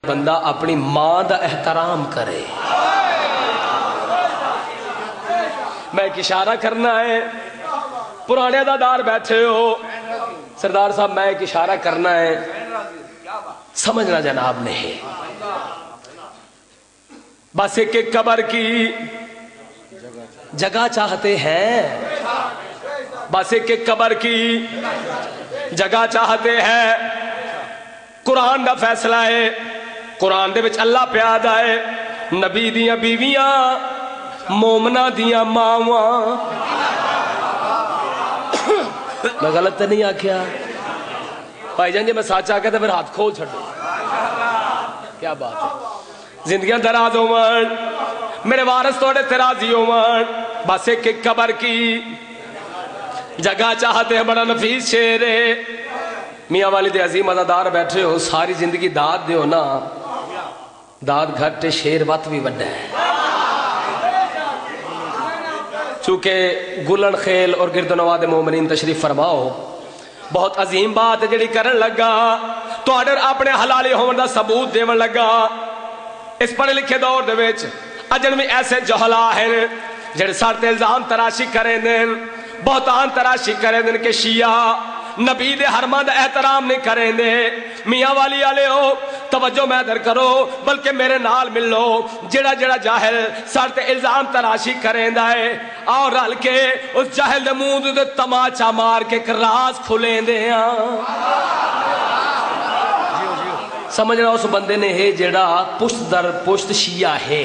بندہ اپنی ماں دا احترام کرے. میں ایک اشارہ کرنا ہے, پرانے دادار بیٹھے ہو سردار صاحب, میں ایک اشارہ کرنا ہے, سمجھنا جناب نے ہے. بس ایک قبر کی جگہ چاہتے ہیں, بس ایک قبر کی جگہ چاہتے ہیں. قرآن دا فیصلہ ہے, قرآن دے وچ اللہ پیاد آئے, نبی دیاں بیویاں مومنہ دیاں ماواں. میں غلط تو نہیں آکھیا بھائی جان؟ جی میں سچ آکھیا تو پھر ہاتھ کھول چھڑو. کیا بات ہے, زندگیاں دراز ہوون, میرے وارث توڑے ترازی ہوون. بس ایک قبر کی جگہ چاہتے ہیں. بڑا نفیس شعر ہے. میاں والد عظیم عزادار بیٹھے ہو, ساری زندگی داد دیو نا, داد گھٹ شیر وقت بھی بڑھا ہے. چونکہ گلن خیل اور گردنواد مومنین تشریف فرماؤ, بہت عظیم بات ہے جڑی کرن لگا, تو آڈر اپنے حلالی ہون دا ثبوت دیون لگا. اس پڑھے لکھے دور دے وچ اجن میں ایسے جہلا ہیں جڑے سارتے الزام تراشی کریں دیں, بہتان تراشی کریں دیں کہ شیعہ نبی دے حرمہ دا احترام نہیں کریں دے. میاں والی آلے ہو توجہ میں در کرو, بلکہ میرے نال مل لو. جڑا جڑا جاہل سارتے الزام تراشی کریں دائے, اور رل کے اس جاہل دے منہ دے تماچا مار کے ایک راز کھلیں دے. سمجھنا اس بندے نے ہے جڑا پشت در پشت شیعہ ہے.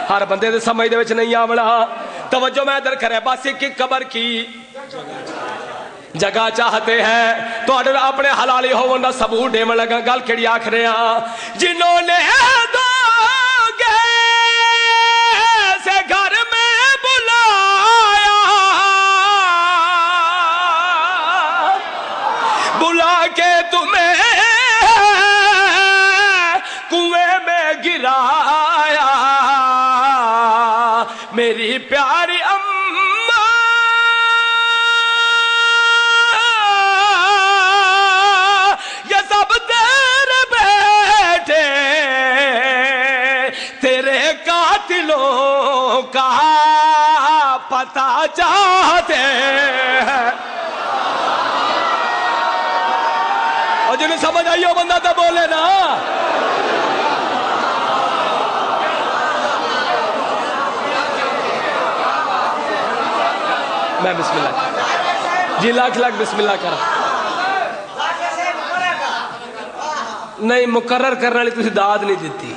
ہر بندے دے سمجھ دے وچ نہیں آوڑا. توجہ میں در کرے, بس ایک قبر کی جگہ چاہتے ہیں, تو اڈر اپنے حلالی ہون دا ثبوت دیون لگا. گل کیڑی آکھ رہے ہیں, جنہوں نے دو گے سے گھر میں بلایا, بلا کے تمہیں کنویں میں گرایا, میری پیاری کا پتہ چاہتے ہیں. اور جنہیں سمجھ آئی ہو بندہ تو بولے نا. میں بسم اللہ جی لاکھ لاکھ بسم اللہ کرا. نہیں مقرر کرنے والی تسی داد نہیں دیتی.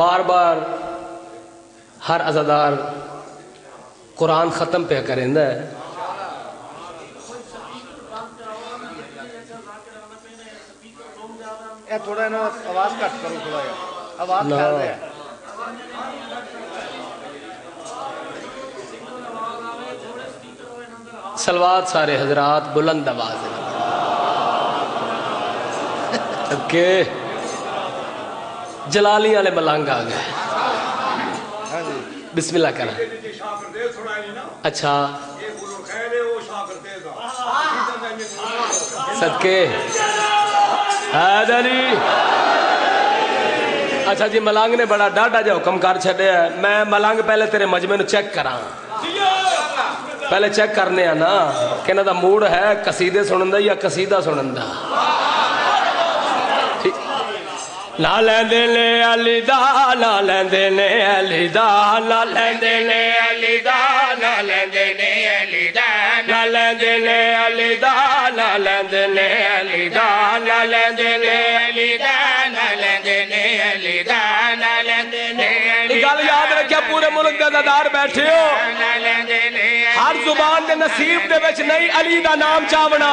بار بار ہر عزادار قرآن ختم پہ کریں ہے. تھوڑا نا آواز کٹ کرو, تھوڑا آواز کر رہے ہیں. سلوات سارے حضرات بلند آواز کہ جلالی والے ملنگ آ گئے. بسم اللہ کرا. اچھا صدقے حیدری. اچھا جی ملنگ نے بڑا ڈاڈا جو حکم کر چھڑے ہے. میں ملنگ پہلے تیرے مجمع نو چیک کراں, پہلے چیک کرنے ہیں نا کہ انہاں دا موڈ ہے قصیدے سنن دا یا قصیدہ سنن دا. لا لیندے نے علی دا, لا لیندے نے علی دا, لا لیندے نے علی دا, لا لیندے نے علی دا, لا لیندے نے علی دا, لا لیندے نے علی دا, لا لیندے نے علی دا, لا لیندے نے علی دا, لا لیندے نے علی دا. گل یاد رکھیا پورے ملک دے عزادار بیٹھے ہو, ہر زبان دے نصیب دے وچ نہیں علی دا نام چاونا.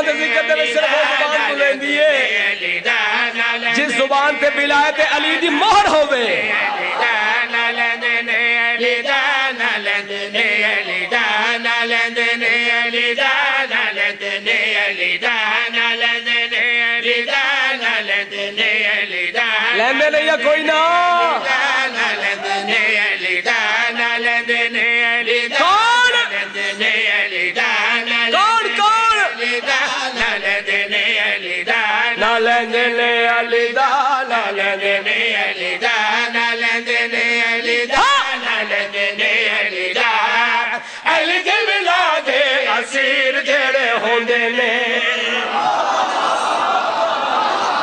دے ذکر دے وچ صرف زبان بلندی ہے جس زبان تے ولایت علی دی مہر ہوے لیندے نہیں کوئی نہ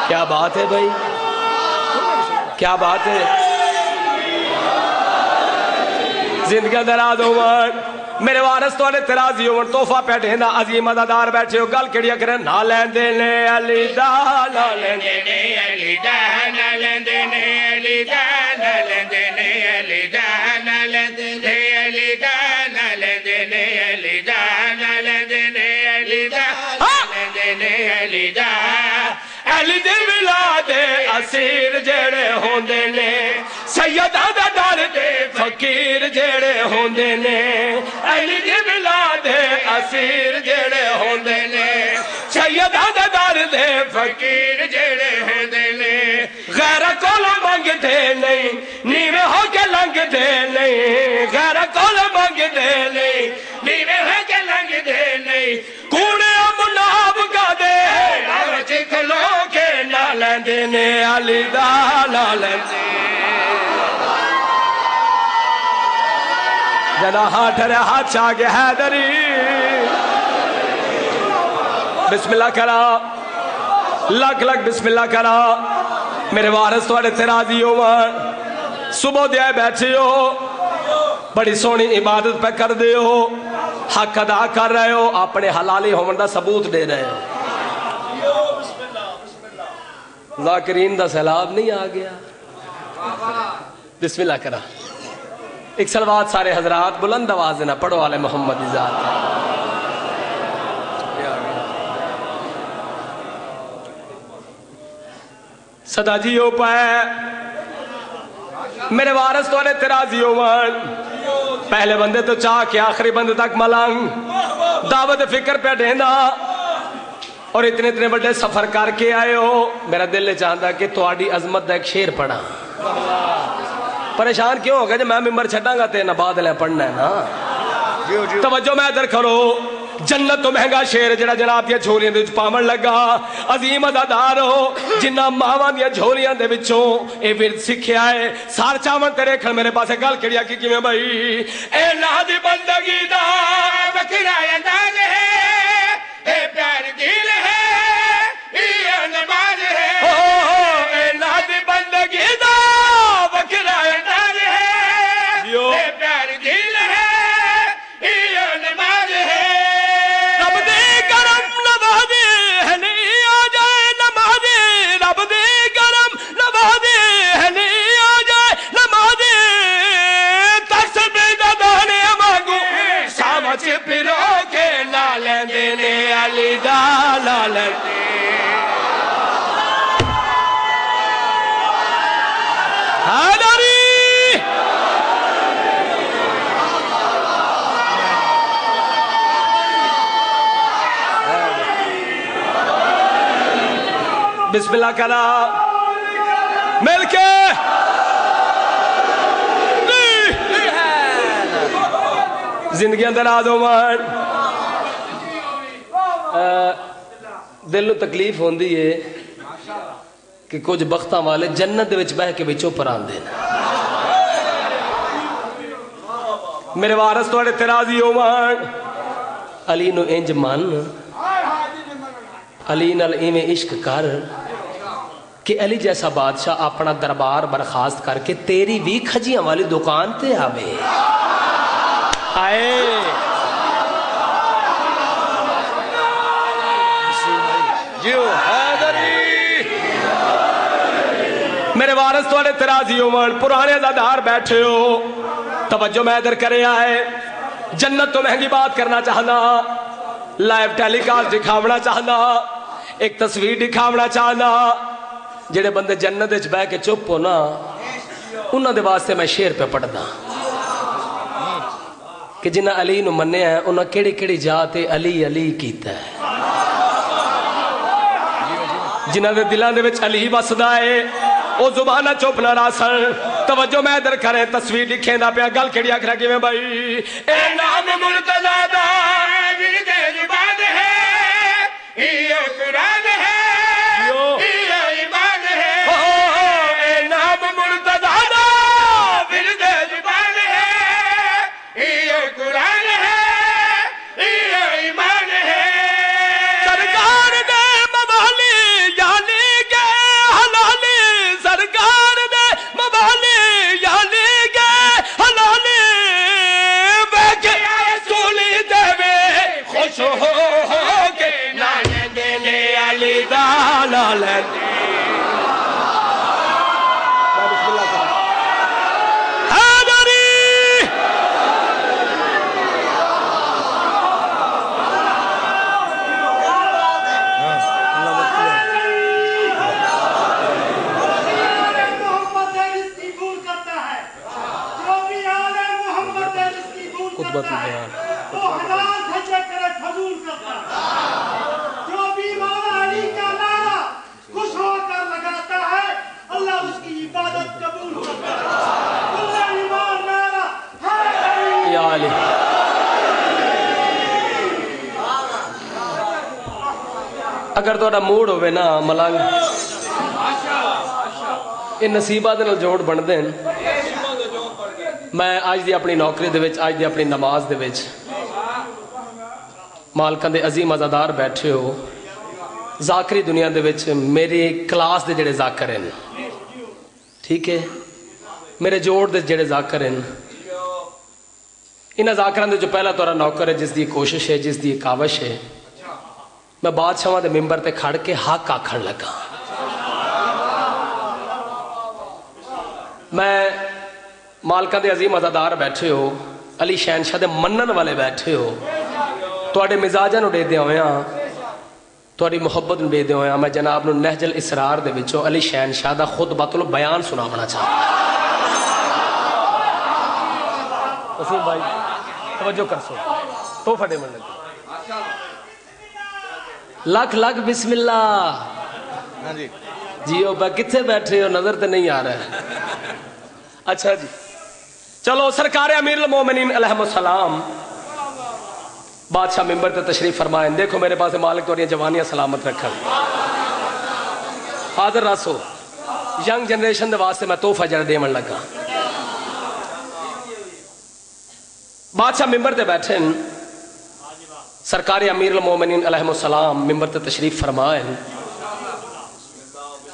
کیا بات ہے بھائی کیا بات ہے زندگی دراز عمر میرے وارث تو ترازی عمر توفہ پیٹھے دا عظیم عزادار بیٹھے ہو گل کڑیا کریں نہ لیندے نے علی دا نہ لیندے نے علی دا نہ لیندے نے علی دا نہ لیندے نے علی دا نہ لیندے نے علی دا نہ لیندے نے علی دا نہ لیندے نے علی دا لیندے نے علی دا علی دے ولاد اسیر جڑے ہوندے نے سیداں دا ڈر دے فقیر جڑے ہوندے نے علی دے ولاد اسیر جڑے ہوندے نے سیداں دا ڈر دے فقیر جڑے ہوندے نے غیر کول منگ دے نہیں نیوے ہو کے لنگ دے نہیں غیر کول منگ دے نہیں نیوے ہو کے لنگ دے نہیں کوڑے مناب کا دے کھلو کے نہ لیندے نے علی دا نہ لیندے جنا ہاتھ رہے ہاتھ چاگے حیدری بسم اللہ کرا لگ لگ بسم اللہ کرا میرے وارث توڑے ترازی عمر صبح دیا بیٹھے ہو بڑی سونی عبادت پہ کر دے ہو حق ادا کر رہے ہو اپنے حلالی ہومن دا ثبوت دے رہے ہو ذاکرین دا سیلاب نہیں آ گیا بسم اللہ کرا ایک صلوات سارے حضرات بلند آواز دینا پڑھو آل محمد ذات صدا جیو پائے میرے وارث تو ترازی عمر پہلے بندے تو چاہ کے آخری بندے تک ملنگ دعوت فکر پہ ڈھیندا اور اتنے اتنے بڑے سفر کر کے آئے ہو میرا دل چاہتا کہ تواڈی عظمت دا ایک شیر پڑھا پریشان کیوں ہوگا جب میں ممبر چھٹاں گا تینا بعد لے پڑھنا ہے نا توجہ میں ادھر کرو جنت تو مہنگا شیر جڑا جناب دیا جھولیاں دے وچ پاون لگا عظیم عزادار ہو جنہ ماواں دیا جھولیاں دے وچوں اے ورد سکھیا ہے سار چاون تیرے کھڑ میرے پاسے گل کڑیا کی میں بھائی اے اللہ دی بندگی دا وکرا انداز ہے اے پیار دل ہے یہ نماز ہے اے اللہ دی بندگی دا وکرا انداز ہے اے پیار دل ہے یہ نماز ہے رب دے کرم نوازے ہے نہیں آ جائے نمازے رب دے کرم نوازے ہے نہیں آ جائے نمازے تسبیح دا دانے مانگو سامچ پھرو کے نہ لیندے نے علی دا نہ لیندے حیدری بسم اللہ کرا مل کے زندگی اندر آدھو مان دل تکلیف ہوندی ہے کہ کچھ بختاں والے جنت وچ بہ کے وچوں پران دینا میرے وارث توڑے ترازی عمر علی نو انج من علی نال ایویں عشق کر کہ علی جیسا بادشاہ اپنا دربار برخاست کر کے تیری بھی کھجیاں والی دکان تے آوے آئے جیو حیدری میرے وارث توڑے ترازی عمر پرانے عزادار بیٹھے ہو توجہ میں ادھر کرے آئے جنت تو مہنگی بات کرنا چاہنا لائیو ٹیلی کاسٹ دکھاونا چاہنا، ایک تصویر دکھاونا چاہنا. جڑے بندے جنت وچ بہ کے چپ ہو نا انہاں دے واسطے میں شعر پہ پڑھدا کہ جنہ علی نو منیا ہے انہاں کیڑی کیڑی جات علی علی کیتا ہے. جنہ دے دلاں دے وچ علی وسدا ہے او زبانہ چپ نہ راسن. توجہ میں ادھر کریں، تصویر لکھیں دا پیا گل کیڑی آکھنا کیویں بھائی. اے نام مرتضی دا ورد عباد ہے، یہ قرآن ہے، یہ ایمان ہے. اے نام مرتضی دا ورد عباد ہے، یہ قرآن ہے، یہ ایمان ہے. سرکار دے موالی یعنی کہ حلالی، سرکار دے موالی یعنی کہ حلالی، بیٹھ سولی دے خوش ہو کے نانے دینے علی دا نالے. جو بھی مولا علی کا نعرہ خوش ہو کر لگاتا ہے اللہ اس کی عبادت قبول کرتا ہے. اللہ ایمان نعرہ ہے یا علی. اگر تھوڑا موڈ ہوئے نا ملنگ یہ نصیبہ دے نال جوڑ بن دین. میں آج دی اپنی نوکری دے وچ، آج دی اپنی نماز دے وچ مالکاں دے عظیم عزادار بیٹھے ہو. ذاکری دنیا دے وچ میری کلاس دے جڑے ذاکر ہیں، ٹھیک ہے، میرے جوڑ دے جڑے ذاکر ہیں، انہاں ذاکران دے جو پہلا تورا نوکر ہے جس دی کوشش ہے، جس دی کاوش ہے، میں بادشاہاں دے ممبر تے کھڑ کے حق آکھن لگا. میں مالکاں دے عظیم عزادار بیٹھے ہو، علی شہنشاہ دے منن والے بیٹھے ہو، تواڈے مزاجاں نو دے دے ہویاں، تواڈی محبت نو دے دے ہویاں، میں جناب نو نہج الاسرار دے وچوں علی شہنشاہ دا خطبۃ البیان سناونا چاہتا. وسیم بھائی توجہ کر سو تحفہ دے من لگے. لاکھ لاکھ بسم اللہ. ہاں جی جیو با کتھے بیٹھے ہو، نظر تے نہیں آ رہا ہے. اچھا جی چلو، سرکار امیر المومنین علیہ السلام بادشاہ ممبر تے تشریف فرمائیں. دیکھو میرے پاس مالک تو جوانیاں سلامت رکھا حاضر راسو. ینگ جنریشن دے واسطے میں تحفہ جڑا دیون لگا. بادشاہ ممبر تے بیٹھے، سرکار امیر المومنین علیہ السلام ممبر تے تشریف فرمائیں.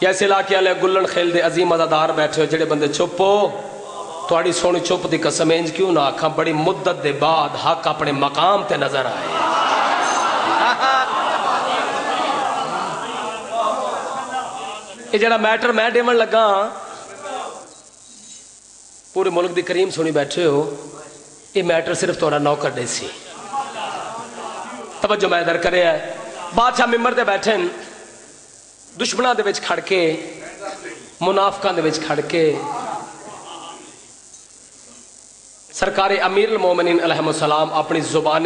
یس علاقے والے گلن خیل دے عظیم عزادار بیٹھے ہو، جڑے بندے چپ ہو تھوڑی سونی چپ دی قسم انج کیوں نہ آکھاں، بڑی مدت دے بعد حق اپنے مقام تے نظر آئے. یہ جڑا میٹر میں دیون لگا پورے ملک دی کریم سونی بیٹھے ہو، یہ میٹر صرف تھوڑا نوکر دے سی. توجہ میں ادھر کرے ہے. بادشاہ ممبر تے بیٹھے دشمناں دے وچ کھڑ کے، منافقاں دے وچ کھڑ کے سرکار امیر المومنین علیہ السلام اپنی زبان